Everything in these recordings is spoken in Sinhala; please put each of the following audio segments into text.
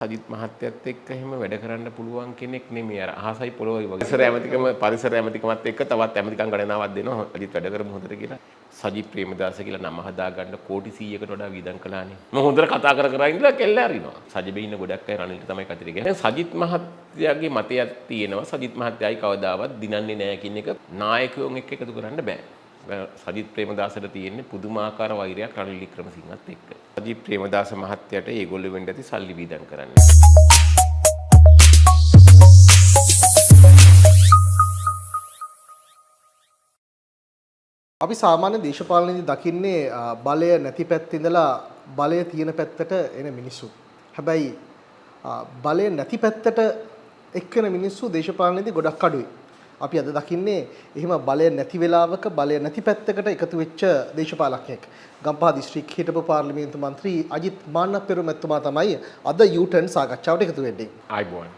සජිත් මහත්තයත් එක්ක එහෙම වැඩ කරන්න පුළුවන් කෙනෙක් නෙමෙයි. අර අහසයි පොළොවයි වගේ. පරිසර ඇමතිකමත් එක්ක තවත් ඇමතිකම් ගණනාවක් දෙනවා. සජිත් වැඩ කරමු හොඳට කියලා. සජිත් ප්‍රේමදාස කියලා නම හදාගන්න කෝටි 100කට වඩා වියදම් කළානේ. මම හොඳට කතා කර ඉඳලා කෙල්ල අරිනවා. සජිබේ ඉන්න ගොඩක් අය රනිල්ට තමයි කතිරේ කියන්නේ. සජිත් මහත්තයාගේ මතයක් තියෙනවා. සජිත් මහත්තයයි කවදාවත් දිනන්නේ නැහැ කියන එක නායකයෝන් එක්ක එකතු කරන්න බෑ. සජිත් ප්‍රේමදාසට තියෙන්නේ පුදුමාකාර වෛරයක් රනිල් වික්‍රමසිංහත් එක්ක. සජිත් ප්‍රේමදාස මහත්තයාට ඒගොල්ලෝ වෙන්න ඇති සල්ලි වියදම් කරන්න. අපි සාමාන්‍ය දේශපාලනයේදී දකින්නේ බලය නැති පැත්තේ ඉඳලා බලය තියෙන පැත්තට එන මිනිස්සු. හැබැයි බලය නැති පැත්තට එක්කෙන මිනිස්සු දේශපාලනයේදී ගොඩක් අඩුයි. අපි අද දකින්නේ එහෙම බලය නැති වෙලාවක බලය නැති පැත්තකට එකතු වෙච්ච දේශපාලකයෙක්. ගම්පහ දිස්ත්‍රික් හිටපු පාර්ලිමේන්තු මන්ත්‍රී අජිත් මාන්නපෙරුම මැතිතුමා තමයි අද U-turn සාකච්ඡාවට එකතු වෙන්නේ. ආයිබෝන්.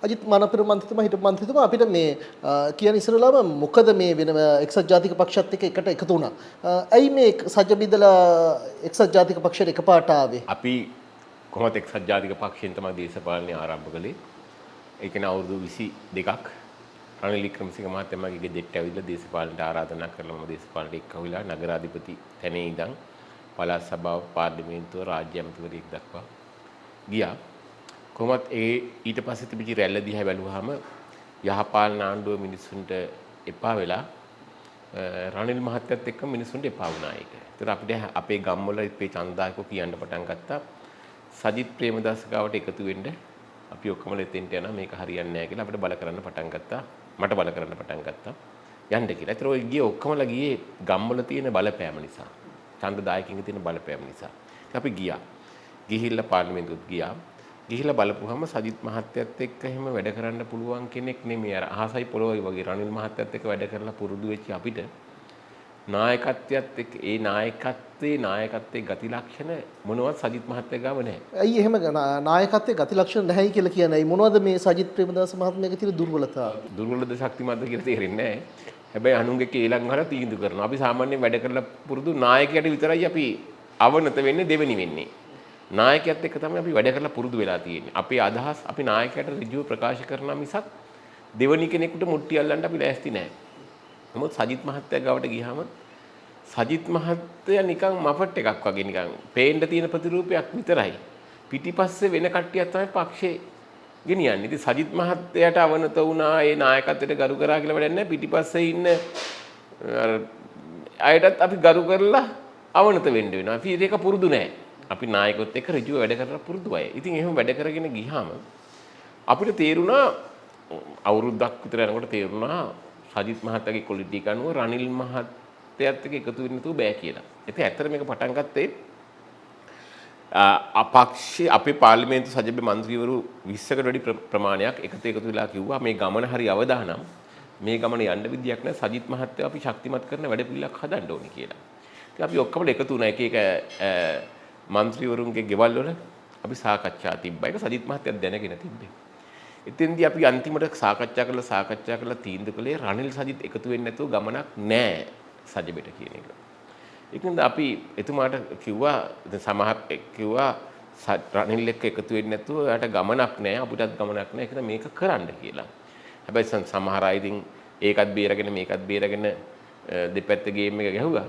අජිත් මාන්නපෙරුම මන්ත්‍රීතුමා හිටපු මන්ත්‍රීතුමා අපිට මේ කියන ඉස්සරලාම මොකද මේ වෙන එක්සත් ජාතික පක්ෂත් එක්ක එකට එකතු වුණා. ඇයි මේ සජ්ජ බිඳලා එක්සත් ජාතික පක්ෂයට එකපාරට ආවේ? අපි කොහොමද එක්සත් ජාතික පක්ෂයෙන් තමයි දේශපාලනය ආරම්භ කළේ. ඒ කියන්නේ අවුරුදු 22ක් රනිල් වික්‍රමසිංහ මහත්මයාගේ ගෙදරට ඇවිල්ලා දේශපාලනට ආරාධනා කරලා මම දේශපාලනට එක්කවිලා නගරාධිපති තැනේ ඉඳන් පළාත් සභාව පාර්ලිමේන්තුව රාජ්‍ය ඇමතිවරයෙක් දක්වා ගියා. කොහොමත් ඊට පස්සේ තිබිච්ච රැල්ල දිහා බැලුවාම යහපාලන ආණ්ඩුව මිනිස්සුන්ට එපා වෙලා රනිල් මහත්තයත් එක්ක මිනිස්සුන්ට එපා වුණා ඒක. ඒතර අපිට අපේ ගම්වල ඉපේ චන්දායකෝ කියන්න පටන් ගත්තා සජිත් ප්‍රේමදාස ගාවට එකතු වෙන්න අපි ඔක්කොම ලෙතෙන්ට යනවා මේක හරියන්නේ නැහැ කියලා අපිට බල කරන්න පටන් ගත්තා. මට බල කරන්න පටන් ගත්තා යන්න කියලා. ඒතර ඔය ගියේ ඔක්කොමලා ගියේ ගම්වල තියෙන බලපෑම නිසා. ඡන්දදායකින්ගේ තියෙන බලපෑම නිසා. අපි ගියා. ගිහිල්ලා පාර්ලිමේන්තුවට ගියා. ගිහිල්ලා බලපුවහම සජිත් මහත්තයත් එක්ක එහෙම වැඩ කරන්න පුළුවන් කෙනෙක් නෙමෙයි. අර අහසයි පොළොවයි වගේ රනිල් මහත්තයත් එක්ක වැඩ කරලා පුරුදු වෙච්ච අපිට නායකත්වයත් එක්ක ඒ නායකත්වයේ ගති ලක්ෂණ මොනවත් සජිත් මහත්තයා ගාව නැහැ. ඇයි එහෙම නායකත්වයේ ගති ලක්ෂණ නැහැයි කියලා කියන්නේ? මොනවද මේ සජිත් ප්‍රේමදාස මහත්මයාගේ තියෙන දුර්වලතා? දුර්වලද ශක්තිමත්ද කියලා තේරෙන්නේ නැහැ. හැබැයි අනුන්ගේ කේලම් වල තීන්දුව කරනවා. අපි සාමාන්‍යයෙන් වැඩ කරලා පුරුදු නායකයට විතරයි අපි අවනත වෙන්නේ දෙවෙනි වෙන්නේ. නායකයත් එක්ක තමයි අපි වැඩ කරලා පුරුදු වෙලා තියෙන්නේ. අපේ අදහස් අපි නායකයට ඍජුව ප්‍රකාශ කරනවා මිසක් දෙවෙනි කෙනෙකුට මුට්ටි අල්ලන්න අපි ලෑස්ති නැහැ. නමුත් සජිත් මහත්තයා ගාවට ගියාම සජිත් මහත්තයා නිකන් මෆට් එකක් වගේ නිකන් පේන්න තියෙන ප්‍රතිරූපයක් විතරයි. පිටිපස්සේ වෙන කට්ටියක් තමයි පක්ෂේ ගෙනියන්නේ. ඉතින් සජිත් මහත්තයාට අවනත වුණා ඒ නායකත්වයට ගරු කරා කියලා වැඩක් නැහැ. පිටිපස්සේ ඉන්න අයටත් අපි ගරු කරලා අවනත වෙන්න වෙනවා. අපි ඒක පුරුදු නැහැ. අපි නායකයොත් එක්ක ඍජුව වැඩ කරලා පුරුදු අය. ඉතින් එහෙම වැඩ කරගෙන ගියාම අපිට තේරුණා අවුරුද්දක් විතර යනකොට තේරුණා සජිත් මහත්තයාගේ ක්වොලිටි එක අනුව රනිල් මහත්තයාත් එක්ක එකතු වෙන්න තු බෑ කියලා. ඉතින් ඇත්තට මේක පටන් ගත්තේ අපක්ෂේ අපේ පාර්ලිමේන්තු සජිබේ മന്ത്രിවරු 20කට වැඩි ප්‍රමාණයක් එකතු වෙලා කිව්වා මේ ගමන හරි අවදානම් මේ ගමන යන්න විදියක් නැහැ සජිත් මහත්තයා අපි ශක්තිමත් කරන වැඩ පිළිලක් හදන්න ඕනේ කියලා. ඉතින් අපි ඔක්කොම එකතු වුණා එක මන්ත්‍රීවරුන්ගේ ගෙවල් වල අපි සාකච්ඡා තිබ්බා. ඒක සජිත් මහත්තයා දැනගෙන තිබ්බේ. එතෙන්දී අපි අන්තිමට සාකච්ඡා කරලා තීන්දුව කළේ රනිල් සජිත් එකතු වෙන්නේ නැතුව ගමනක් නැහැ සජිබෙට කියන එක. ඒකෙන්ද අපි එතුමාට කිව්වා සමහර කිව්වා රනිල් එක්ක එකතු වෙන්නේ නැතුව යාට ගමනක් නැහැ අපිටත් ගමනක් නැහැ ඒක මේක කරන්න කියලා. හැබැයි සමහර අය ඉතින් ඒකත් බේරගෙන මේකත් බේරගෙන දෙපැත්ත ගේම් එක ගැහුවා.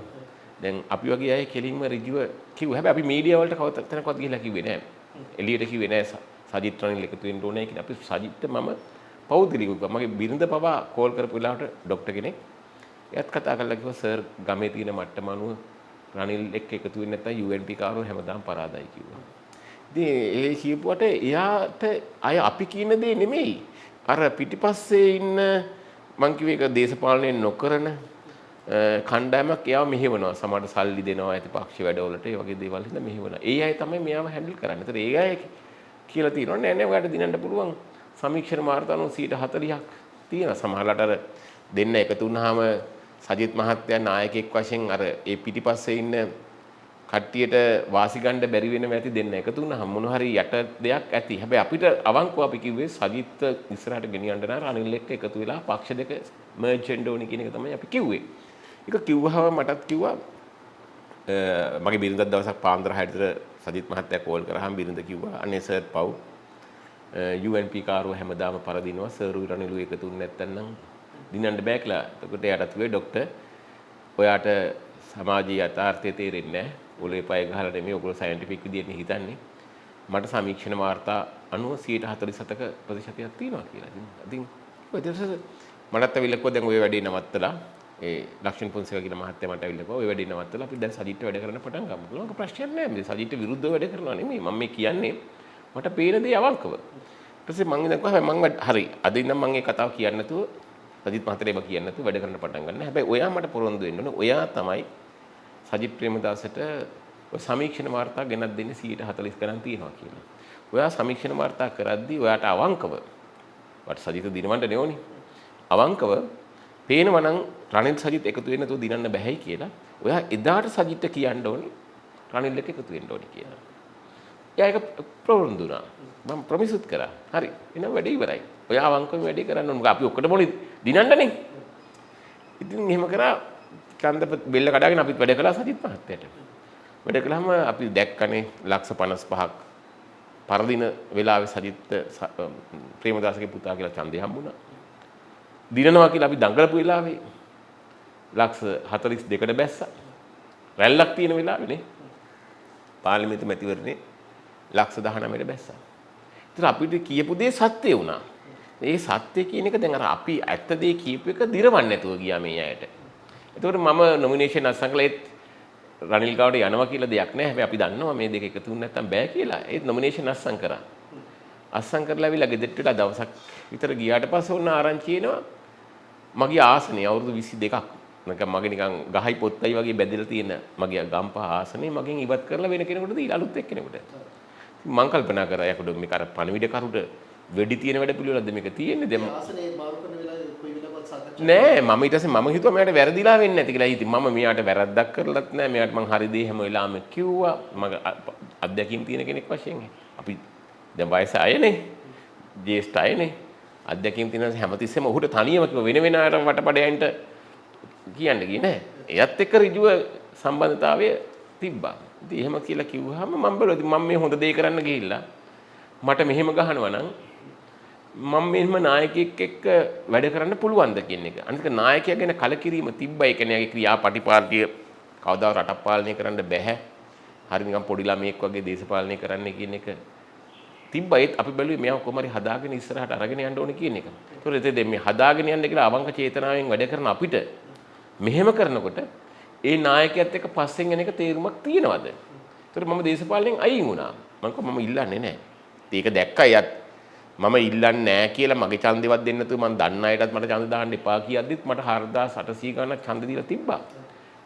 දැන් අපි වගේ අය කෙලින්ම ඍජුව කිව්වා. හැබැයි අපි මීඩියා වලට කවදාවත් ගිහිල්ලා කිව්වේ නැහැ. එළියට කිව්වේ නැහැ සජිත් රනිල් එකතු වෙන්න ඕනේ කියලා. අපි සජිත්ට මම පෞද්ගලිකව මගේ බිරිඳ පවා කෝල් කරපු වෙලාවට ડોක්ටර් කෙනෙක් එයාත් කතා කරලා කිව්වා සර් ගමේ තියෙන මට්ටම අනුව රනිල් එක්ක එකතු වෙන්නේ නැත්නම් UNP කාරෝ හැමදාම පරාදයි කිව්වා. ඉතින් ඒ කියපුවට එයාට අය අපි කියන දේ නෙමෙයි. අර පිටිපස්සේ ඉන්න මං කිව්වේ ඒක දේශපාලනය නොකරන කණ්ඩායමක් එයාව මෙහෙවනවා. සමහරට සල්ලි දෙනවා ඇති පක්ෂ වැඩවලට ඒ වගේ දේවල් හින්දා මෙහෙවනවා. ඒ අය තමයි මෙයාව හැන්ඩල් කරන්නේ. ඒතර ඒ අය කියලා තියෙනවා නෑ නෑ ඔයාලට දිනන්න පුළුවන් සමීක්ෂණ මාර්ග අනුව 40%ක් තියෙනවා. සමහරලාට අර දෙන්න එකතු වුණාම සජිත් මහත්තයා නායකයෙක් වශයෙන් අර ඒ පිටිපස්සේ ඉන්න කට්ටියට වාසි ගන්න බැරි වෙනව ඇති දෙන්න එකතු වුණාම මොන හරි යට දෙයක් ඇති. හැබැයි අපිට අවංකව අපි කිව්වේ සජිත් ඉස්සරහට ගෙනියන්න නම් රනිල් එක්ක එකතු වෙලා පක්ෂ දෙක මර්ජ් වෙන්න ඕනි කියන එක තමයි අපි කිව්වේ. ඒක කිව්වහම මටත් කිව්වා මගේ බිරිඳක් දවසක් පාන්දර 6ට සජිත් මහත්තයා කෝල් කරාම බිරිඳ කිව්වා අනේ සර් පව් UNP කාරෝ හැමදාම පරදිනවා සර්වි රනිලු එකතු වෙන්නේ නැත්නම් දිනන්න බෑ කියලා. එතකොට එයාට කිව්වේ ડોක්ටර් ඔයාට සමාජීය යථාර්ථය තේරෙන්නේ නැහැ. ඔලේ පය ගහලා නෙමෙයි ඔයගොල්ලෝ සයන්ටිෆික් විදියට හිතන්නේ. මට සමීක්ෂණ වාර්තා 90% 47% ප්‍රතිශතයක් තියෙනවා කියලා. ඉතින් මටත් ඇවිල්ලා කිව්වා දැන් ඔය වැඩේ නවත්තලා ඒ ලක්ෂණ පොන්සේක කියන මහත්තයා මට ඇවිල්ලා කිව්වා ඔය වැඩේ නවත්තලා අපි දැන් සජිත්ට වැඩ කරන්න පටන් ගමු. මොකක් ප්‍රශ්නයක් නැහැ. මේ සජිත්ට විරුද්ධව වැඩ කරනවා නෙමෙයි. මම මේ කියන්නේ මට පේන දේ අවංකව. ඊට පස්සේ මම ඉඳන් කිව්වා මම හරි. අද ඉඳන් මම මේ කතාව කියන්නේ නැතුව සජිත් මහත්තයා ඒව කියන්නේ නැතුව වැඩ කරන්න පටන් ගන්න. හැබැයි ඔයා මට පොරොන්දු වෙන්න ඕනේ. ඔයා තමයි සජිත් ප්‍රේමදාසට ඔය සමීක්ෂණ වාර්තා ගෙනත් දෙන්නේ 140 ගණන් තියෙනවා කියලා. ඔයා සමීක්ෂණ වාර්තා කරද්දී ඔයාට අවංකව වට සජිත දිනවන්න නෙවෙයි. අවංකව පේනවා නම් රනිල් සජිත් එකතු වෙන්න නැතුව දිනන්න බෑයි කියලා. ඔයා එදාට සජිත්ට කියන්න ඕනේ රනිල් එක එකතු වෙන්න ඕනේ කියලා. එයා ඒක ප්‍රොබ්ලම් දුනා. මම ප්‍රොමිස්ත් කරා. හරි. එහෙනම් වැඩේ ඉවරයි. ඔයා අවංකව වැඩේ කරන්න ඕනේ. මොකද අපි ඔක්කොටම ඕනේ දිනන්නනේ. ඉතින් එහෙම කරා කන්ද බෙල්ල කඩාගෙන අපිත් වැඩ කළා සජිත් මහත්තයාට. වැඩ කළාම අපි දැක්කනේ ලක්ෂ 55ක් පරදින වෙලාවේ සජිත් ප්‍රේමදාසගේ පුතා කියලා ඡන්දේ හම්බුණා. දිනනවා කියලා අපි දඟලපු වෙලාවේ ලක්ෂ 42කට බැස්සා. රැල්ලක් තියෙන වෙලාවේනේ පාර්ලිමේන්තු මැතිවරණේ ලක්ෂ 19ට බැස්සා. ඒතර අපිට කියපු දේ සත්‍ය වුණා. ඒ සත්‍ය කියන එක දැන් අර අපි ඇත්ත දේ කියපු එක දිරවන්නේ නැතුව ගියා මේ අයට. ඒතකොට මම නොමිනේෂන් අත්සන්කලෙත් රනිල් ගාවට යනවා කියලා දෙයක් නැහැ. හැබැයි අපි දන්නවා මේ දෙක එකතු වුණ නැත්නම් බෑ කියලා. ඒත් නොමිනේෂන් අත්සන් කරා. අත්සන් කරලා ඇවිල්ලා ගෙදරට දවසක් විතර ගියාට පස්සේ ඔන්න ආරංචි එනවා මගේ ආසනේ අවුරුදු 22ක් නිකන් මගේ නිකන් ගහයි පොත්තයි වගේ බැඳලා තියෙන මගේ ගම්පහ ආසනේ මගෙන් ඉවත් කරලා වෙන කෙනෙකුට දීලා අලුත් එක්කෙනෙකුට. මම කල්පනා කරා යකඩ මේක අර පණවිඩ කරුට වෙඩි තියෙන වැඩ පිළිවෙලක්ද මේක තියෙන්නේ දැන් ආසනේ මාරු කරන වෙලාවේ කොයි වෙලාවකවත් සාකච්ඡා නෑ මම ඊට පස්සේ මම හිතුවා මෙයාට වැරදිලා වෙන්නේ නැති කියලා. ඉතින් මම මෙයාට වැරද්දක් කරලත් නෑ. මෙයාට මං හරි දේ හැම වෙලාවෙම කිව්වා. මගේ අත්දැකීම් තියෙන කෙනෙක් වශයෙන්. අපි දැන් වයස අයනේ. ජේෂ්ඨ අයනේ. අත්දැකීම් තියෙන හැමතිස්සෙම ඔහුට තනියම කිව්ව වෙන වෙන අර වටපඩයන්ට කියන්න ගියේ නෑ. එයත් එක්ක ඍජුව සම්බන්ධතාවය තිබ්බා. ඉතින් එහෙම කියලා කිව්වහම මම බලුවා ඉතින් මම මේ හොඳ දේ කරන්න ගිහිල්ලා මට මෙහෙම ගහනවා නම් මම මෙහෙම නායකයෙක් එක්ක වැඩ කරන්න පුළුවන්ද කියන එක. අනිත් නායකයා ගැන කලකිරීම තිබ්බා. ඒ කියන්නේ යාගේ ක්‍රියාපටිපාටිය කවදා රටක් පාලනය කරන්න බැහැ. හරි නිකන් පොඩි ළමයෙක් වගේ දේශපාලනය කරන්න කියන එක තිබ්බා. ඒත් අපි බැලුවේ මෙයාව කොහමරි හදාගෙන ඉස්සරහට අරගෙන යන්න ඕනේ කියන එක. ඒතකොට එතෙන් මේ හදාගෙන යන්න කියලා අවංක චේතනාවෙන් වැඩ කරන අපිට මෙහෙම කරනකොට ඒ නායකයාත් එක්ක පස්සෙන් යන එක තේරුමක් තියනවද? ඒතකොට මම දේශපාලනයෙන් අයින් වුණා. මම කිව්වා මම ඉල්ලන්නේ නැහැ. ඒක දැක්කා යත් මම ඉල්ලන්නේ නැහැ කියලා මගේ ඡන්දෙවත් දෙන්න නැතුව මම දන්න අයටත් මට ඡන්ද දාන්න එපා කියද්දිත් මට 4800 ගණන් ඡන්ද දීලා තිබ්බා.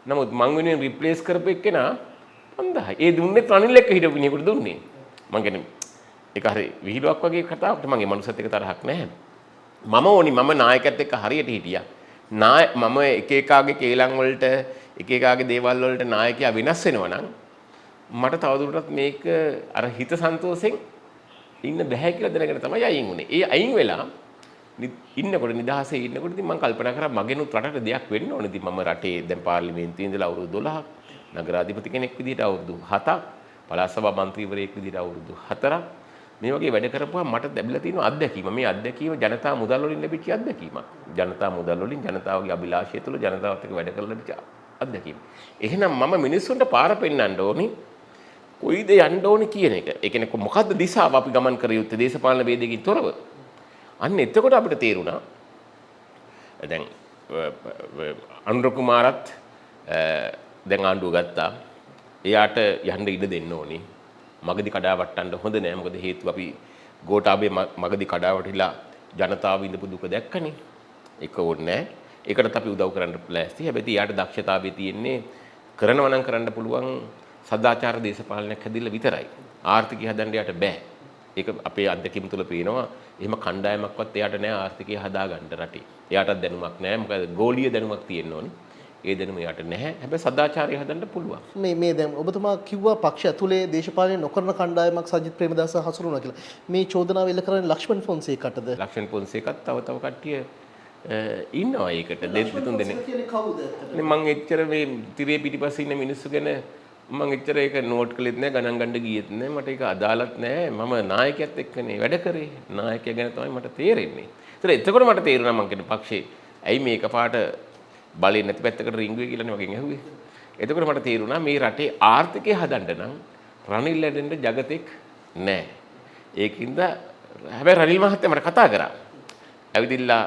නමුත් මං වෙනුවෙන් රිප්ලේස් කරපු එක්කෙනා 5000යි. ඒ දුන්නේ රනිල් එක්ක හිටපු කෙනෙකුට දුන්නේ. මං කියන්නේ ඒක හරි විහිළුවක් වගේ කතාවකට මගේ මනුස්සත් එක්ක තරහක් නැහැ. මම ඕනි මම නායකයත් එක්ක හරියට හිටියා. මම එක එකාගේ කේලම් වලට එක එකාගේ දේවල් වලට නායකයා වෙනස් වෙනවා නම් මට තවදුරටත් මේක අර හිත සන්තෝෂෙන් ඉන්න බෑ කියලා දැනගෙන තමයි අයින් වුනේ. ඒ අයින් වෙලා ඉන්නකොට නිදහසේ ඉන්නකොට ඉතින් මම කල්පනා කරා මගෙනුත් රටට දෙයක් වෙන්න ඕනේ. ඉතින් මම රටේ දැන් පාර්ලිමේන්තුවේ ඉඳලා අවුරුදු 12ක්, නගරාධිපති කෙනෙක් විදිහට අවුරුදු 7ක්, පළාත් සභා මන්ත්‍රීවරයෙක් විදිහට අවුරුදු 4ක් මේ වගේ වැඩ කරපුවා මට ලැබිලා තියෙන අත්දැකීම. මේ අත්දැකීම ජනතා මුදල් වලින් ලැබිච්ච අත්දැකීමක්. ජනතා මුදල් වලින් ජනතාවගේ අභිලාෂය තුළ ජනතාවත් එක්ක වැඩ කරලා ලැබිච්ච අත්දැකීම. එහෙනම් මම මිනිස්සුන්ට පාර පෙන්වන්න ඕනේ. කොයිද යන්න ඕනේ කියන එක. ඒ කියන්නේ මොකද්ද දිශාව අපි ගමන් කර යුත්තේ දේශපාලන වේදිකකින් තොරව. අන්න එතකොට අපිට තේරුණා දැන් අනුර කුමාරත් දැන් ආණ්ඩුව ගත්තා. එයාට යන්න ඉඩ දෙන්න ඕනේ. මගදී කඩාවට්ටන්න හොඳ නෑ. මොකද හේතුව අපි ගෝඨාභය මගදී කඩාවැටිලා ජනතාව විඳපු දුක දැක්කනේ. ඒක ඕනේ නෑ. ඒකටත් අපි උදව් කරන්න ලෑස්ති. හැබැයි යාට දක්ෂතාවය තියෙන්නේ කරනවා නම් කරන්න පුළුවන් සදාචාර දේශපාලනයක් හැදිලා විතරයි. ආර්ථිකය හදන්න යට බෑ. ඒක අපේ අත්දැකීම් තුළ පේනවා. එහෙම කණ්ඩායමක්වත් එයාට නෑ ආර්ථිකය හදාගන්න රටේ. එයාටත් දැනුමක් නෑ. මොකද ගෝලීය දැනුමක් තියෙන්න ඕනේ. ඒ දැනුම එයාට නැහැ. හැබැයි සදාචාරය හදන්න පුළුවන්. මේ දැන් ඔබතුමා කිව්වා පක්ෂ ඇතුලේ දේශපාලනය නොකරන කණ්ඩායමක් සජිත් ප්‍රේමදාස හසුරුවනවා කියලා. මේ චෝදනාව එල්ල කරන්නේ ලක්ෂ්මන් ෆොන්සේකටද? ලක්ෂ්මන් ෆොන්සේකත් තව කට්ටිය ඉන්නවා ඒකට දෙතුන් දෙනෙක්. කියන්නේ කවුද ඇත්තට? මම එච්චර මේ තිරේ පිටිපස්සේ ඉන්න මිනිස්සු ගැන මම එච්චර ඒක නෝට් කළෙත් නැහැ ගණන් ගන්න ගියෙත් නැහැ මට ඒක අදාළත් නැහැ මම නායකයෙක් එක්කනේ වැඩ කරේ නායකයා ගැන තමයි මට තේරෙන්නේ. එතකොට මට තේරුණා මං කියන පක්ෂේ ඇයි මේක පාට බලේ නැති පැත්තකට රිංගුවේ කියලානේ මගෙන් ඇහුවේ. එතකොට මට තේරුණා මේ රටේ ආර්ථිකය හදන්න නම් රනිල් ලැඩෙන්න జగතෙක් නැහැ. ඒකින්ද හැබැයි රනිල් මහත්තයා මට කතා කරා. ඇවිදිලා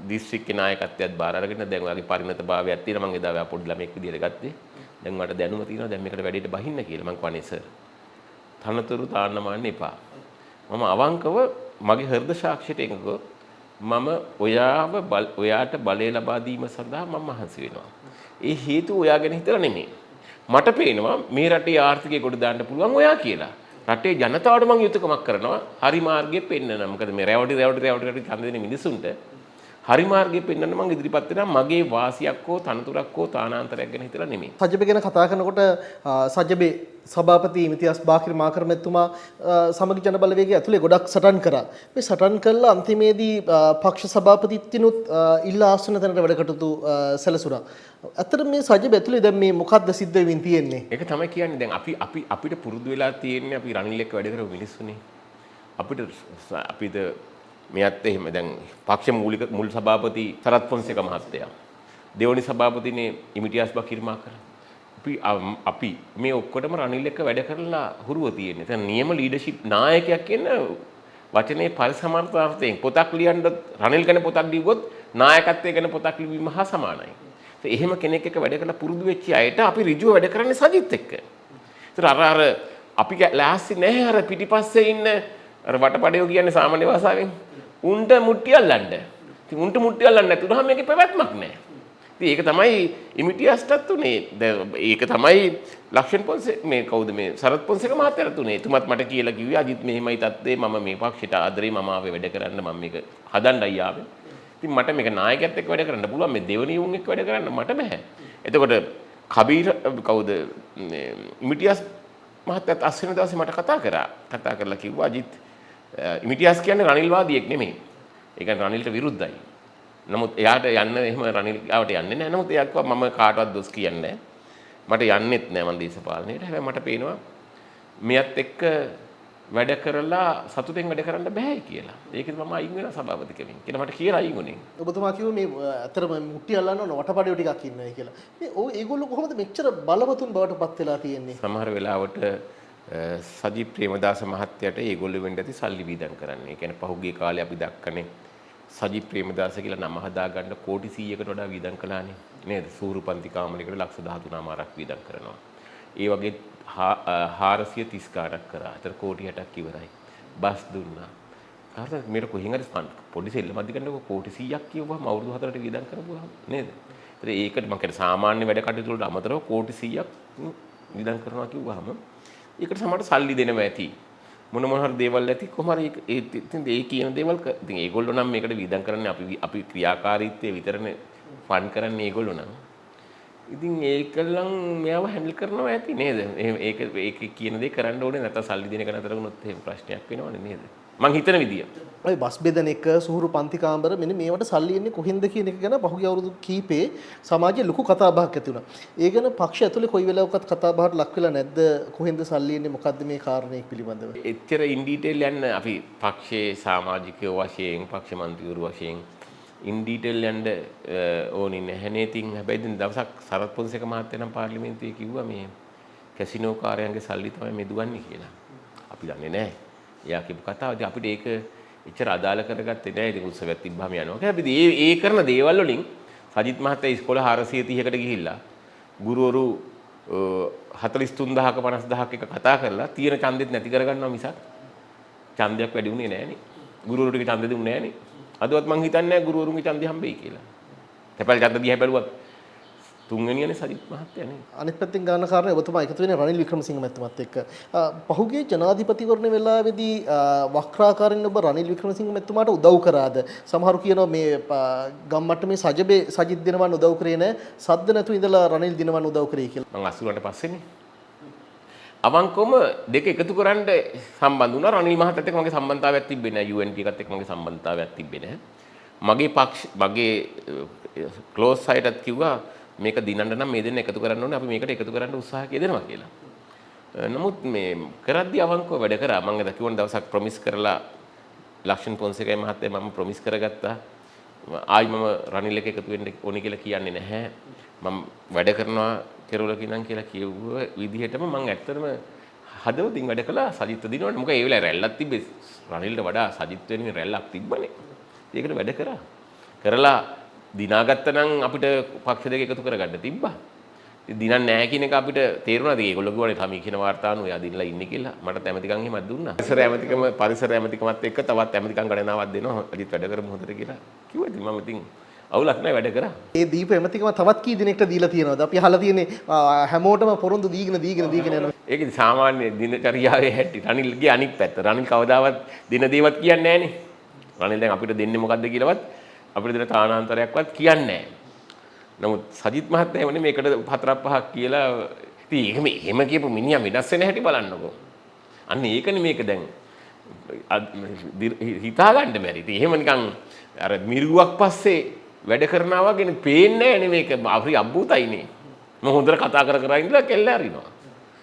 දිස්ත්‍රික්කේ නායකත්වයක් බාර අරගෙන දැන් ඔයාගේ පරිණතභාවයක් තියෙනවා මම එදා ඔයා පොඩි ළමෙක් විදියට ගත්තේ. දැන් මට දැනුම තියෙනවා දැන් මේකට වැඩේට බහින්න කියලා මං කවනේ සර්. තනතුරු තාන්න මාන්න එපා. මම අවංකව මගේ හෘද සාක්ෂියට එකඟව මම ඔයාට බලය ලබා දීම සඳහා මම මහන්සි වෙනවා. ඒ හේතුව ඔයා ගැන හිතලා නෙමෙයි. මට පේනවා මේ රටේ ආර්ථිකය කොට දාන්න පුළුවන් ඔයා කියලා. රටේ ජනතාවට මම යුතුයකමක් කරනවා හරි මාර්ගයේ පෙන්නන. මොකද මේ රැවටි ඡන්ද දෙන මිනිසුන්ට හරි මාර්ගයේ පෙන්වන්න මම ඉදිරිපත් වෙනවා මගේ වාසියක් හෝ තනතුරක් හෝ තානාන්තරයක් ගැන හිතලා නෙමෙයි. සජබේ ගැන කතා කරනකොට සජබේ සභාපති ඉම්තියාස් බාකිර් මාකර් මැතිතුමා සමගි ජන බලවේගය ඇතුලේ ගොඩක් සටන් කරා. මේ සටන් කළා අන්තිමේදී පක්ෂ සභාපතිත්වනුත් ඉල්ලා ආසන තැනට වැඩ කටයුතු සැලසුණා. ඇත්තට මේ සජබේ ඇතුලේ දැන් මේ මොකද්ද සිද්ධ වෙමින් තියෙන්නේ? ඒක තමයි කියන්නේ දැන් අපිට පුරුදු වෙලා තියෙන්නේ අපි රනිල් එක්ක වැඩ කරපු මිනිස්සුනේ. අපිට මෙයත් එහෙම දැන් පක්ෂ මුල් සභාපති සරත් පොන්සේක මහත්තයා දෙවනි සභාපතිනේ ඉමිටියාස් බකිර් මාකර් අපි මේ ඔක්කොටම රනිල් එක්ක වැඩ කරලා හුරුව තියෙන්නේ. දැන් නියම ලීඩර්ෂිප් නායකයෙක් කියන වචනේ පරිසමාර්ථයෙන් පොතක් ලියන්න රනිල් ගැන පොතක් ලිව්වොත් නායකත්වය ගැන පොතක් ලිවීම හා සමානයි. එහෙම කෙනෙක් එක්ක වැඩ කරලා පුරුදු වෙච්ච අයට අපි ඍජුව වැඩ කරන්නේ සජිත් එක්ක. ඒතර අර අපි ලෑස්ති නැහැ අර පිටිපස්සේ ඉන්න අර වටපඩයෝ කියන්නේ සාමාන්‍ය භාෂාවෙන් උන්ට මුට්ටි අල්ලන්න. ඉතින් උන්ට මුට්ටි අල්ලන්න නැතුනහම මේකේ පැවැත්මක් නැහැ. ඉතින් ඒක තමයි ඉමිටියස්ටත් උනේ. ඒක තමයි ලක්ෂණ පොන්සේ මේ කවුද මේ සරත් පොන්සේක මහත්තයාට උනේ. එතුමත් මට කියලා කිව්වේ අජිත් මෙහෙමයි තත්ත්වේ මම මේ පක්ෂයට ආදරේ මම ආවේ වැඩ කරන්න මම මේක හදන්නයි ආවේ. ඉතින් මට මේක නායකයෙක් එක්ක වැඩ කරන්න පුළුවන් මේ දෙවනි උන් එක්ක වැඩ කරන්න මට බෑ. එතකොට කබීර් කවුද ඉමිටියස් මහත්තයාත් අස්වෙන දවසේ මට කතා කරලා කිව්වා අජිත් ඉමිටියස් කියන්නේ රනිල්වාදියෙක් නෙමෙයි. ඒ කියන්නේ රනිල්ට විරුද්ධයි. නමුත් එයාට යන්න එහෙම රනිල් ගාවට යන්නේ නැහැ. නමුත් එයා කිව්වා මම කාටවත් දොස් කියන්නේ නැහැ. මට යන්නෙත් නැහැ මම දේශපාලනයට. හැබැයි මට පේනවා මෙයත් එක්ක වැඩ කරලා සතුටෙන් වැඩ කරන්න බෑ කියලා. ඒකද මම අයින් වෙනවා සභාපතිකමින්. කියලා මට කියලා අයින් වුණේ. ඔබතුමා කිව්වේ මේ අතරම මුට්ටි අල්ලන්න ඕන වටපඩියෝ ටිකක් ඉන්නයි කියලා. මේ ඒගොල්ලෝ කොහොමද මෙච්චර බලවතුන් බවට පත් වෙලා තියෙන්නේ? සමහර වෙලාවට සජිත් ප්‍රේමදාස මහත්තයාට ඒගොල්ලෝ වෙන්න ඇති සල්ලි වීදම් කරන්නේ. ඒ කියන්නේ පහුගිය කාලේ අපි දැක්කනේ සජිත් ප්‍රේමදාස කියලා නම හදාගන්න කෝටි 100කට වඩා වීදම් කළානේ. නේද? සූරුපන්ති කාමරයකට ලක්ෂ 13මාරක් වීදම් කරනවා. ඒ වගේ 430 ගණක් කරා. අතර කෝටි 60ක් ඉවරයි. බස් දුන්නා. කාටද මේක කොහෙන් හරි පොඩි සෙල්ලම් අධිකරණයක කෝටි 100ක් කියවුවම අවුරුදු 4කට වීදම් කරපුවා නේද? ඒකට මම කියන්නේ සාමාන්‍ය වැඩ කටයුතු වලට අමතරව කෝටි 100ක් වීදම් කරනවා කිව්වහම ඒකට සමහරට සල්ලි දෙනවා ඇති. මොන හරි දේවල් ඇති කොහොම හරි ඒ කියන දේවල් ඉතින් ඒගොල්ලෝ නම් මේකට වීදම් කරන්නේ අපි ක්‍රියාකාරීත්වයේ විතරනේ ෆන් කරන්නේ ඒගොල්ලෝ නම්. ඉතින් ඒකලම් මෙයාව හැන්ඩල් කරනවා ඇති නේද? ඒක කියන දේ කරන්න ඕනේ නැත්නම් සල්ලි දෙන එක නතර වුණොත් එහෙම ප්‍රශ්නයක් වෙනවනේ නේද? මං හිතන විදිය. ඔය බස් බෙදන එක සුහුරු පන්ති කාමර මෙන්න මේවට සල්ලි එන්නේ කොහෙන්ද කියන එක ගැන පහුගිය අවුරුදු කීපේ සමාජයේ ලොකු කතා බහක් ඇති වුණා. ඒ ගැන පක්ෂ ඇතුලේ කොයි වෙලාවකත් කතා බහට ලක් වෙලා නැද්ද? කොහෙන්ද සල්ලි එන්නේ මොකද්ද මේ කාරණේ පිළිබඳව? එච්චර ඉන් ඩීටේල් යන්න අපි පක්ෂයේ සමාජිකයෝ වශයෙන් පක්ෂ මන්ත්‍රීවරු වශයෙන් ඉන් ඩීටේල් යන්න ඕනේ නැහැ නේ. ඉතින් හැබැයි දැන් දවසක් සරත් පොන්සේක මහත්තයා නම් පාර්ලිමේන්තුවේ කිව්වා මේ කැසිනෝ කාර්යයන්ගේ සල්ලි තමයි මේ දුවන්නේ කියලා. අපි දන්නේ නැහැ. එයා කියපු කතාව ඉතින් අපිට ඒක එච්චර අදාළ කරගත්තේ නැහැ. ඉතින් උත්සවයක් තිබ්බම යනවා. හැබැයි ඒ කරන දේවල් වලින් සජිත් මහත්තයා ඉස්කෝල 430කට ගිහිල්ලා ගුරුවරු 43000ක 50000ක එක කතා කරලා තියෙන ඡන්දෙත් නැති කරගන්නවා මිසක් ඡන්දයක් වැඩි උනේ නැහනේ. ගුරුවරුන්ට ඡන්ද දුන්නේ නැහනේ. අදවත් මං හිතන්නේ නැහැ ගුරුවරුන්ගේ ඡන්දය හම්බෙයි කියලා. තැපැල් ඡන්ද දිහා බැලුවත් තුන්වෙනියනේ සජිත් මහත්තයා නේ. අනිත් පැත්තෙන් ගන්න කාරණේ ඔබතුමා එකතු වෙන්නේ රනිල් වික්‍රමසිංහ මැතිතුමත් එක්ක. පහුගිය ජනාධිපතිවරණ වෙලාවේදී වක්‍රාකාරින් ඔබ රනිල් වික්‍රමසිංහ මැතිතුමාට උදව් කරාද? සමහරු කියනවා මේ ගම්මට්ටමේ සජබේ සජිත් දිනවන් උදව් කරේ නැහැ. සද්ද නැතු ඉඳලා රනිල් දිනවන් උදව් කරේ කියලා. මං 80ට පස්සේනේ. අවංකවම දෙක එකතු කරන්න සම්බන්ධ වුණා. රනිල් මහත්තයාත් එක්ක මගේ සම්බන්ධතාවයක් තිබ්බේ නැහැ. UNP එකත් එක්ක මගේ සම්බන්ධතාවයක් තිබ්බේ නැහැ. මගේ ක්ලෝස් සයිටත් කිව්වා මේක දිනන්න නම් මේ දෙන්න එකතු කරන්න ඕනේ අපි මේකට එකතු කරන්න උත්සාහ දෙනවා කියලා. නමුත් මේ කරද්දී අවංකව වැඩ කරා. මම අද කිව්වන දවසක් ප්‍රොමිස් කරලා ලක්ෂණ පොන්සේකයි මහත්තයා මම ප්‍රොමිස් කරගත්තා. ආයි මම රනිල් එක එකතු වෙන්න ඕනේ කියලා කියන්නේ නැහැ. මම වැඩ කරනවා කෙරුවල කිනම් කියලා කිව්ව විදිහටම මම ඇත්තටම හදවතින් වැඩ කළා සජිත් දිනවනේ. මොකද ඒ වෙලාවේ රැල්ලක් තිබ්බේ. රනිල්ට වඩා සජිත් වෙනුවෙන් රැල්ලක් තිබ්බනේ. ඒකට වැඩ කරා. කරලා දිනාගත්ත නම් අපිට පක්ෂ දෙක එකතු කරගන්න තිබ්බා. දිනන්නේ නැහැ කියන එක අපිට තේරුණාද? ඒගොල්ලෝ කිව්වනේ තමී කියන වාර්තානුව එයා දිනලා ඉන්නේ කියලා. මට ඇමතිකම් එහෙමත් දුන්නා. පරිසර ඇමතිකමත් එක්ක තවත් ඇමතිකම් ගණනාවක් දෙනවා. අදිත් වැඩ කරමු හොඳට කියලා කිව්වා. ඉතින් මම ඉතින් අවුලක් නැහැ වැඩ කරා. ඒ දීප ඇමතිකම තවත් කී දිනයකට දීලා තියෙනවද? අපි අහලා තියෙන්නේ හැමෝටම පොරොන්දු දීගෙන යනවා. ඒක ඉතින් සාමාන්‍ය දිනචරියාවේ හැටි. රනිල්ගේ අනිත් පැත්ත. රනිල් කවදාවත් දින දේවත් කියන්නේ නැහනේ. රනිල් දැන් අපිට දෙන්නේ මොකද්ද කියලාවත් අපිට දෙන තානාන්තරයක්වත් කියන්නේ නැහැ. නමුත් සජිත් මහත්තයා එවනේ මේකට 4-5ක් කියලා ඉතින් එහෙම කියපු මිනිහා වෙනස් වෙන හැටි බලන්නකෝ. අන්න ඒකනේ මේක දැන් හිතා ගන්න බැරි. ඉතින් එහෙම නිකන් අර මිරුවක් පස්සේ වැඩ කරනවා වගේ පේන්නේ නැහැ නේ මේක. අපරි අබ්බූතයිනේ. මම හොඳට කතා කර ඉඳලා කෙල්ල අරිනවා.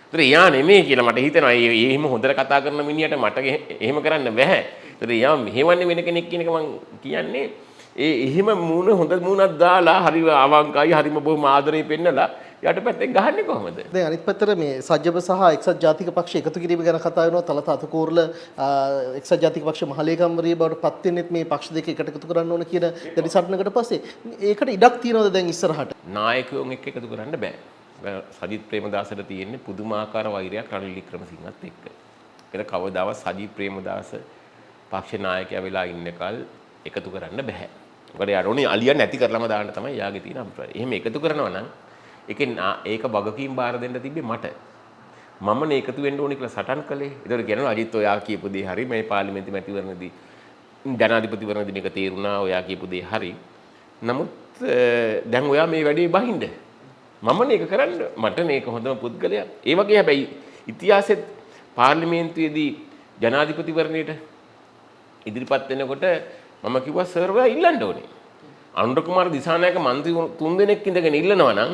ඒතර එයා නෙමෙයි කියලා මට හිතෙනවා. ඒ එහෙම හොඳට කතා කරන මිනිහට මට එහෙම කරන්න බෑ. ඒතර එයා මෙහෙවන්නේ වෙන කෙනෙක් කියන එක මම කියන්නේ එහෙම මූණ හොඳ මූණක් දාලා හරි අවංකයි හරිම බොහොම ආදරේ පෙන්නලා යට පැත්තෙන් ගහන්නේ කොහමද? දැන් අනිත් පැත්තට මේ සජ්ජබ සහ එක්සත් ජාතික පක්ෂ එකතු කිරීම ගැන කතා වෙනවා. තලත අතකෝරල එක්සත් ජාතික පක්ෂ මහලේකම්වරිය බවට පත් වෙන්නෙත් මේ පක්ෂ දෙක එකට එකතු කරන්න ඕන කියන දැඩි සටනකට පස්සේ ඒකට ඉඩක් තියනවද දැන් ඉස්සරහට? නායකයෝන් එක්ක එකතු කරන්න බෑ. සජිත් ප්‍රේමදාසට තියෙන්නේ පුදුමාකාර වෛරයක් රනිල් වික්‍රමසිංහත් එක්ක. ඒක කවදාවත් සජිත් ප්‍රේමදාස පක්ෂ නායකයා වෙලා ඉන්නකල් එකතු කරන්න බෑ. මොකද යාරෝනේ අලියා නැති කරලම දාන්න තමයි යාගේ තියෙන අභිප්‍රායය. එහෙම එකතු කරනවා නම් ඒක වගකීම් බාර දෙන්න තිබ්බේ මට. මමනේ එකතු වෙන්න ඕනේ කියලා සටන් කළේ. ඒතකොට කියනවා අජිත් ඔයා කියපු දේ හරි. මේ පාර්ලිමේන්තු මැතිවරණදී ජනාධිපතිවරණදී මේක තේරුණා. ඔයා කියපු දේ හරි. නමුත් දැන් ඔයා මේ වැඩේ බහින්න. මමනේ ඒක කරන්න. මට මේක හොඳම පුද්ගලයා. ඒ වගේ හැබැයි ඉතිහාසෙත් පාර්ලිමේන්තුවේදී ජනාධිපතිවරණයට ඉදිරිපත් වෙනකොට මම කිව්වා සර් ඔයා ඉල්ලන්න ඕනේ. අනුර කුමාර දිසානායක മന്ത്രി 3 දෙනෙක් ඉඳගෙන ඉල්ලනවා නම්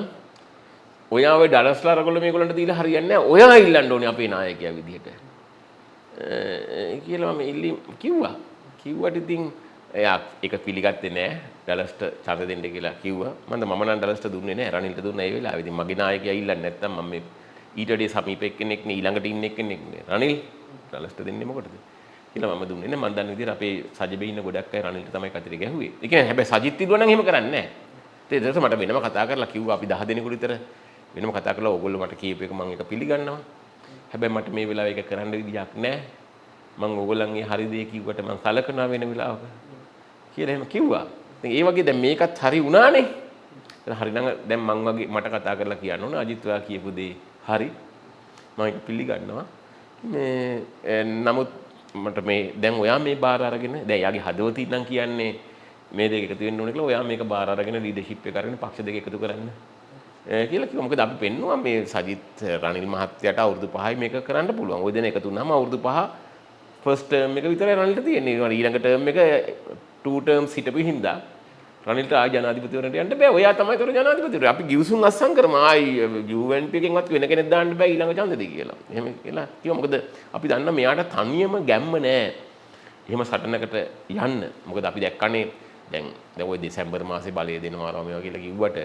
ඔයා ඔය ඩලස්ලා රගොල්ල මේගොල්ලන්ට දීලා හරියන්නේ නැහැ. ඔයා ඉල්ලන්න ඕනේ අපේ නායකයා විදිහට. කියලා මම ඉල්ලීම් කිව්වා. කිව්වට ඉතින් එයා ඒක පිළිගත්තේ නැහැ. ඩලස්ට ඡන්ද දෙන්න කියලා කිව්වා. මම නම් ඩලස්ට දුන්නේ නැහැ. රනිල්ට දුන්නා ඒ වෙලාවේ. ඉතින් මගේ නායකයා ඉල්ලන්නේ නැත්තම් මම මේ ඊට වඩා සමීප එක්කෙනෙක් නේ ඊළඟට ඉන්න එක්කෙනෙක් නේ. රනිල් ඩලස්ට දෙන්නේ මොකටද? කියලා මම දුන්නේ නැහැ. මම දන්න විදිහට අපේ සජබේ ඉන්න ගොඩක් අය රනිල්ට තමයි කතරේ ගැහුවේ. ඒ කියන්නේ හැබැයි සජිත් ඉදුවා නම් එහෙම කරන්නේ නැහැ. ඒ දෙයට මට වෙනම කතා කරලා කිව්වා අපි 10 දෙනෙකුට විතර වෙනම කතා කරලා ඕගොල්ලෝ මට කීප එක මම ඒක පිළිගන්නවා. හැබැයි මට මේ වෙලාවේ ඒක කරන්න විදියක් නැහැ. මම ඕගොල්ලන්ගේ හරි දේ කිව්වට මම සලකනවා වෙන වෙලාවක කියලා එහෙම කිව්වා. ඉතින් ඒ වගේ දැන් මේකත් හරි වුණානේ. හරි නම් දැන් මං වගේ මට කතා කරලා කියන්න ඕන අජිත් ඔයා කියපු දේ හරි. මම ඒක පිළිගන්නවා. මේ නමුත් මට මේ දැන් ඔයා මේ බාර අරගෙන දැන් යාගේ හදවතින් නම් කියන්නේ මේ දෙක එකතු වෙන්න ඕනේ කියලා ඔයා මේක බාර අරගෙන ලීඩර්ෂිප් එක අරගෙන පක්ෂ දෙක එකතු කරන්න කියලා කිව්වා. මොකද අපි පෙන්නුවා මේ සජිත් රනිල් මහත්තයාට අවුරුදු 5යි මේක කරන්න පුළුවන්. ওই දෙන එකතු වුණාම අවුරුදු 5 ෆස්ට් ටර්ම් එක විතරයි රනිල්ට තියෙන්නේ. ඊළඟ ටර්ම් එක 2 ටර්ම්ස් හිටපු හින්දා රනිල්ට ආයි ජනාධිපතිවරණයට යන්න බෑ. ඔයා තමයි තොර ජනාධිපතිවරයා. අපි ගිවිසුම් අස්සම් කරමු. ආයි UNP එකෙන්වත් වෙන කෙනෙක් දාන්න බෑ ඊළඟ ඡන්දෙදී කියලා. එහෙම කියලා කිව්වා. මොකද අපි දන්නා මෙයාට තනියම ගැම්ම නෑ. එහෙම සටනකට යන්න. මොකද අපි දැක්කනේ දැන් ওই දෙසැම්බර් මාසේ බලය දෙනවා රෝමියෝ කියලා කිව්වට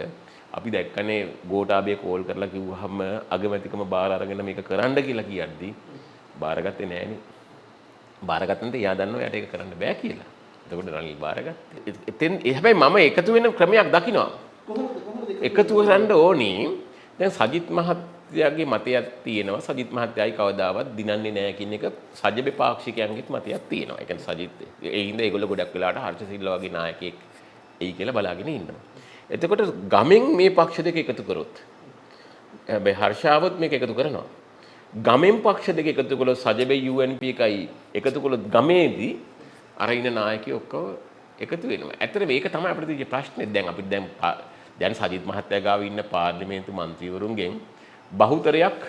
අපි දැක්කනේ ගෝඨාභය කෝල් කරලා කිව්වහම අගමැතිකම බාර අරගෙන මේක කරන්න කියලා කියද්දි බාරගත්තේ නෑනේ. බාරගත්තන්ට එයා දන්නවා එයාට ඒක කරන්න බෑ කියලා. එතකොට රනිල් බාරගත්තේ. එතෙන් හැබැයි මම එකතු වෙන ක්‍රමයක් දකිනවා. එකතු කරන්න ඕනි. දැන් සජිත් මහත්තයාගේ මතයක් තියෙනවා. සජිත් මහත්තයයි කවදාවත් දිනන්නේ නැහැ කියන එක සජ්ජබේ පාක්ෂිකයන්ගේත් මතයක් තියෙනවා. ඒ කියන්නේ සජිත් ඒ හින්දා ඒගොල්ලෝ ගොඩක් වෙලාවට හර්ෂ සිල්වා වගේ නායකයෙක් එයි කියලා බලාගෙන ඉන්නවා. එතකොට ගමෙන් මේ පක්ෂ දෙක එකතු කරොත් හැබැයි හර්ෂාවත් මේක එකතු කරනවා. ගමෙන් පක්ෂ දෙක එකතු කළොත් සජබේ UNP එකයි එකතු කළොත් ගමේදී අර ඉන්න නායකයෝ ඔක්කොම එකතු වෙනවා. ඇත්තට මේක තමයි අපිට තියෙන ප්‍රශ්නේ. දැන් අපිට දැන් සජිත් මහත්තයා ගාව ඉන්න පාර්ලිමේන්තු මන්ත්‍රීවරුන්ගෙන් බහුතරයක්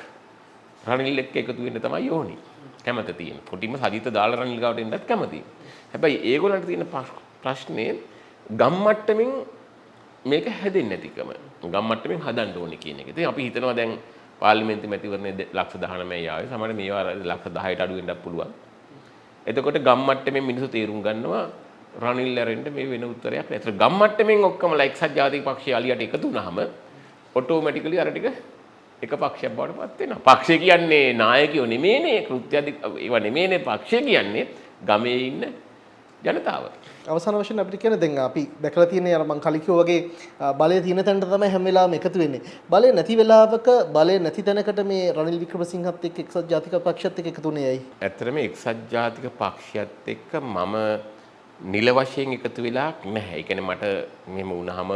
රනිල් එක්ක එකතු වෙන්න තමයි ඕනි. කැමති තියෙන. කොටිම සජිත් දාලා රනිල් ගාවට එන්නත් කැමතියි. හැබැයි ඒගොල්ලන්ට තියෙන ප්‍රශ්නේ ගම් මට්ටමින් මේක හැදෙන්නේ නැතිකම. ගම් මට්ටමින් හදන්න ඕනේ කියන එක. ඉතින් අපි හිතනවා දැන් පාර්ලිමේන්තු මැතිවරණයේ 19,19 ආවේ. සමහර මේවා 10,10ට අඩු වෙන්නත් පුළුවන්. එතකොට ගම් මට්ටමින් මිනිස්සු තීරුම් ගන්නවා රනිල් ඇරෙන්න මේ වෙන උත්තරයක් නෑ. ඒතර ගම් මට්ටමින් ඔක්කොමලා එක්සත් ජාතික පක්ෂයේ අලියට එකතු වුනහම ඔටෝමැටිකලි අර ටික එක පක්ෂයක් බවට පත් වෙනවා. පක්ෂය කියන්නේ නායකයෝ නෙමෙයිනේ, කෘත්‍යාධි ඒවා නෙමෙයිනේ. පක්ෂය කියන්නේ ගමේ ඉන්න ජනතාව. අවසාන වශයෙන් අපිට කියන දැන් අපි දැකලා තියෙන අර මං කලින් කිව්වා වගේ බලය තියෙන තැනට තමයි හැම වෙලාවෙම එකතු වෙන්නේ. බලය නැති වෙලාවක බලය නැති තැනකට මේ රනිල් වික්‍රමසිංහත් එක්ක එක්සත් ජාතික පක්ෂයත් එක්ක එකතු වුණේ ඇයි? ඇත්තටම එක්සත් ජාතික පක්ෂයත් එක්ක මම නිල වශයෙන් එකතු වෙලා නැහැ. ඒ කියන්නේ මට මෙහෙම වුණාම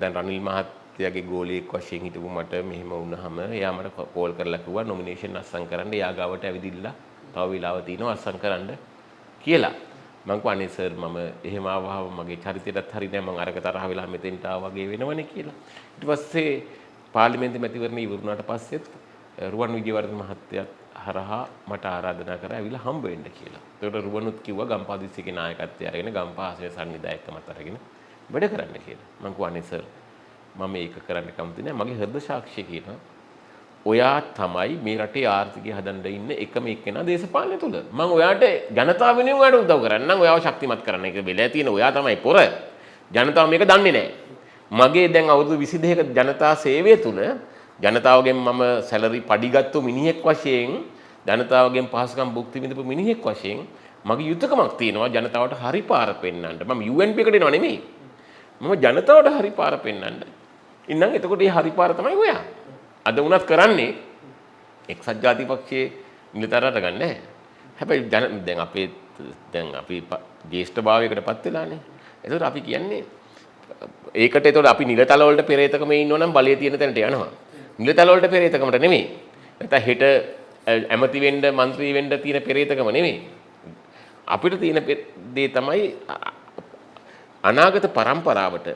දැන් රනිල් මහත්තයාගේ ගෝලියෙක් වශයෙන් හිටපු මට මෙහෙම වුණාම එයා මට කෝල් කරලා කිව්වා නොමිනේෂන් අස්සම් කරන්න. එයා ගාවට ඇවිදින්න තව වෙලාව තියෙනවා අස්සම් කරන්න කියලා. මං කිව්වා අනේ සර් මම එහෙම ආවම මගේ චරිතයටත් හරි නෑ මං අරක තරහ වෙලා මෙතෙන්ට ආවා වගේ වෙනවනේ කියලා. ඊට පස්සේ පාර්ලිමේන්තු මැතිවරණය ඉවරුණාට පස්සෙත් රුවන් විජේවර්ධන මහත්තයාත් හරහා මට ආරාධනා කරා ඇවිල්ලා හම්බ වෙන්න කියලා. ඒකට රුවනුත් කිව්වා ගම්පහ දිස්ත්‍රික්කේ නායකත්වය අරගෙන ගම්පහ ආශ්‍රය සංවිධායකකමත් අරගෙන වැඩ කරන්න කියලා. මං කිව්වා අනේ සර් මම මේක කරන්න කැමති නෑ. මගේ හෘද සාක්ෂිය කියනවා ඔයා තමයි මේ රටේ ආර්ථිකය හදන්න ඉන්න එකම එක්කෙනා දේශපාලනය තුල. මම ඔයාට ජනතාව වෙනුවෙන් ඔයාට උදව් කරන්නම්. ඔයාව ශක්තිමත් කරන්න. ඒක වෙලා තියෙන ඔයා තමයි පොර. ජනතාව මේක දන්නේ නැහැ. මගේ දැන් අවුරුදු 22ක ජනතා සේවය තුල ජනතාවගෙන් මම සැලරි පඩිගත්තු මිනිහෙක් වශයෙන් ජනතාවගෙන් පහසුකම් භුක්ති විඳපු මිනිහෙක් වශයෙන් මගේ යුතුයකමක් තියෙනවා ජනතාවට හරි පාර පෙන්නන්න. මම UNP එකට එනව නෙමෙයි. මම ජනතාවට හරි පාර පෙන්නන්න. ඉන්නම් එතකොට මේ හරි පාර තමයි ඔයා. අද වුණත් කරන්නේ එක්සත් ජාතික පක්ෂයේ නිලතරට ගන්න නැහැ. හැබැයි දැන් අපි ජේෂ්ඨ භාවයකටපත් වෙලානේ. ඒකට අපි කියන්නේ ඒකට ඒතකොට අපි නිලතල වලට පෙරේතකම ඉන්නවනම් බලය තියෙන තැනට යනවා. නිලතල වලට පෙරේතකමට නෙමෙයි. නැත්නම් හෙට ඇමති වෙන්න, മന്ത്രി වෙන්න තියෙන පෙරේතකම නෙමෙයි. අපිට තියෙන දේ තමයි අනාගත පරම්පරාවට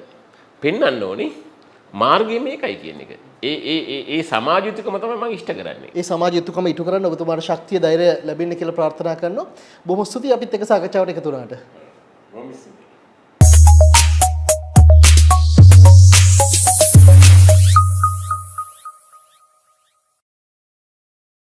පෙන්වන්න ඕනේ මාර්ගය මේකයි කියන එක. ඒ සමාජ යුතුකම තමයි මම ඉෂ්ට කරන්නේ. ඒ සමාජ යුතුකම ඉටු කරන්න ඔබතුමාට ශක්තිය ධෛර්යය ලැබෙන්න කියලා ප්‍රාර්ථනා කරනවා. බොහොම ස්තුතියි අපිත් එක්ක සාකච්ඡාවට එකතු වුණාට. බොහොම ස්තුතියි.